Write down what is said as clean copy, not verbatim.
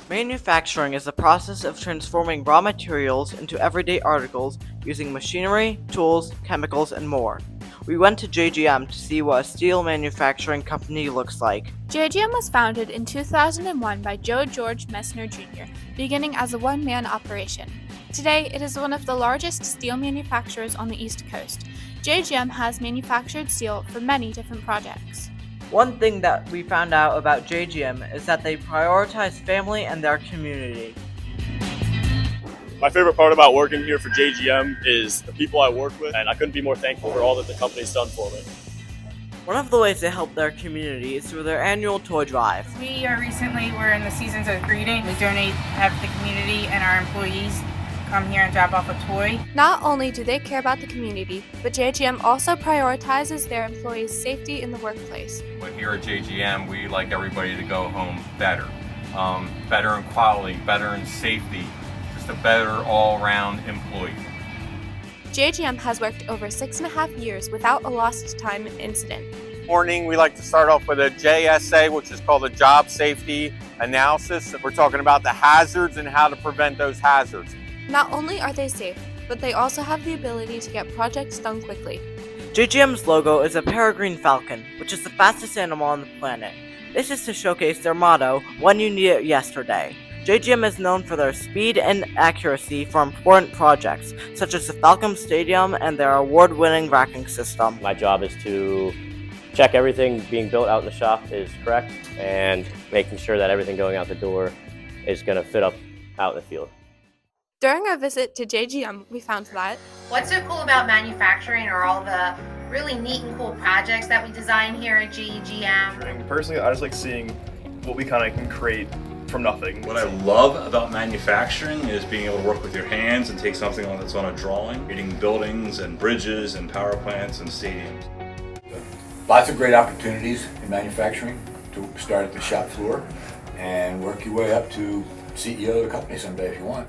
Manufacturing is the process of transforming raw materials into everyday articles using machinery, tools, chemicals, and more. We went to JGM to see what a steel manufacturing company looks like. JGM was founded in 2001 by Joe George Messner Jr., beginning as a one-man operation. Today, it is one of the largest steel manufacturers on the East Coast. JGM has manufactured steel for many different projects. One thing that we found out about JGM is that they prioritize family and their community. My favorite part about working here for JGM is the people I work with, and I couldn't be more thankful for all that the company's done for me. One of the ways they help their community is through their annual toy drive. We we're in the seasons of greeting. We donate, have the community and our employees come here and drop off a toy. Not only do they care about the community, but JGM also prioritizes their employees' safety in the workplace. But here at JGM, we like everybody to go home better. Better in quality, better in safety, just a better all-around employee. JGM has worked over 6.5 years without a lost time incident. Morning, we like to start off with a JSA, which is called a job safety analysis. We're talking about the hazards and how to prevent those hazards. Not only are they safe, but they also have the ability to get projects done quickly. JGM's logo is a peregrine falcon, which is the fastest animal on the planet. This is to showcase their motto, "When you need it yesterday." JGM is known for their speed and accuracy for important projects, such as the Falcon Stadium and their award-winning racking system. My job is to check everything being built out in the shop is correct and making sure that everything going out the door is going to fit up out in the field. During our visit to JGM, we found that what's so cool about manufacturing are all the really neat and cool projects that we design here at JGM. Personally, I just like seeing what we kind of can create from nothing. What I love about manufacturing is being able to work with your hands and take something that's on a drawing, creating buildings and bridges and power plants and stadiums. Lots of great opportunities in manufacturing to start at the shop floor and work your way up to CEO of the company someday if you want.